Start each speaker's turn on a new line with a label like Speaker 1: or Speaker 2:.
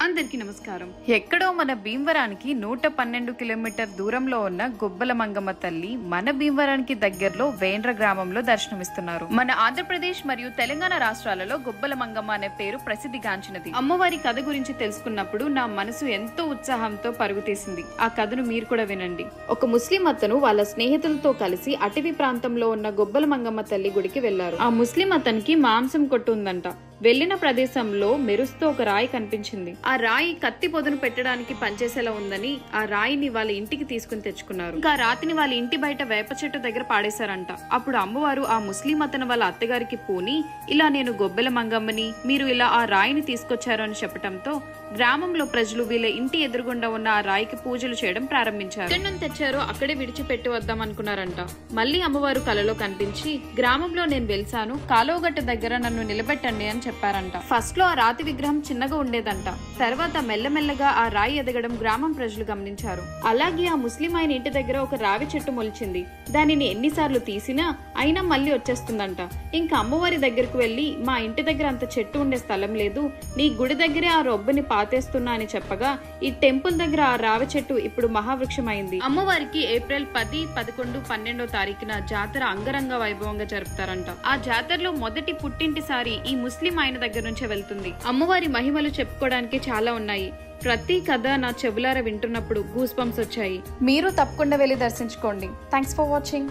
Speaker 1: అందరికీ నమస్కారం.
Speaker 2: ఎక్కడో మన భీమవరానికి 112 కిలోమీటర్ దూరంలో ఉన్న గొబ్బల మంగమ్మ తల్లి మన భీమవరానికి దగ్గరలో వేండ్ర గ్రామంలో దర్శనమిస్తున్నారు. మన ఆంధ్రప్రదేశ్ మరియు తెలంగాణ రాష్ట్రాలలో గొబ్బల మంగమ్మ అనే పేరు ప్రసిద్ధిగాంచినది. అమ్మవారి కథ గురించి తెలుసుకున్నప్పుడు నా మనసు ఎంతో ఉత్సాహంతో పరుగుతీసింది. ఆ కథను మీరు కూడా వినండి. ఒక ముస్లిం అతను వాళ్ళ స్నేహితులతో కలిసి అటవీ ప్రాంతంలో ఉన్న గొబ్బల మంగమ్మ తల్లి గుడికి వెళ్లారు. ఆ ముస్లిం అతనికి మాంసం కొట్టు ఉందంట. వెళ్లిన ప్రదేశంలో మెరుస్తూ ఒక రాయి కనిపించింది. ఆ రాయి కత్తి పొదును పెట్టడానికి పనిచేసేలా ఉందని ఆ రాయిని వాళ్ళ ఇంటికి తీసుకుని తెచ్చుకున్నారు. ఇంకా రాతిని వాళ్ళ ఇంటి బయట వేప చెట్టు దగ్గర పాడేశారంట. అప్పుడు అమ్మవారు ఆ ముస్లిం అతను వాళ్ళ అత్తగారికి పూని, ఇలా నేను గొబ్బెల మంగమ్మని, మీరు ఇలా ఆ రాయిని తీసుకొచ్చారు అని చెప్పడంతో గ్రామంలో ప్రజలు వీళ్ళ ఇంటి ఎదురుగుండా ఉన్న ఆ రాయికి పూజలు చేయడం ప్రారంభించారు. ఎక్కడి తెచ్చారో అక్కడే విడిచిపెట్టి వద్దాం అనుకున్నారంట. మళ్ళీ అమ్మవారు కలలో కనిపించి, గ్రామంలో నేను వెళ్సాను, కాలువగట్ట దగ్గర నన్ను నిలబెట్టండి అని చెప్పారంట. ఫస్ట్ లో ఆ రాతి విగ్రహం చిన్నగా ఉండేదంట. తర్వాత మెల్లమెల్లగా ఆ రాయి ఎదగడం గ్రామం ప్రజలు గమనించారు. అలాగే ఆ ముస్లిం ఆయన ఇంటి దగ్గర ఒక రావి చెట్టు మొలిచింది. దానిని ఎన్నిసార్లు తీసినా అయినా మళ్ళీ వచ్చేస్తుందంట. ఇంకా అమ్మవారి దగ్గరకు వెళ్లి, మా ఇంటి దగ్గర అంత చెట్టు ఉండే స్థలం లేదు, నీ గుడి దగ్గరే ఆ రొబ్బని పాతేస్తున్నా అని చెప్పగా ఈ టెంపుల్ దగ్గర ఆ రావి చెట్టు ఇప్పుడు మహావృక్షం అయింది. అమ్మవారికి ఏప్రిల్ 10, 11, 12 తారీఖున జాతర అంగరంగ వైభవంగా జరుపుతారంట. ఆ జాతరలో మొదటి పుట్టింటిసారి ఈ ముస్లిం ఆయన దగ్గర నుంచే వెళ్తుంది. అమ్మవారి మహిమలు చెప్పుకోవడానికి చాలా ఉన్నాయి. ప్రతి కథ నా చెవులార వింటున్నప్పుడు గూస్ బంప్స్ వచ్చాయి. మీరు తప్పకుండా వెళ్లి దర్శించుకోండి. Thanks for watching.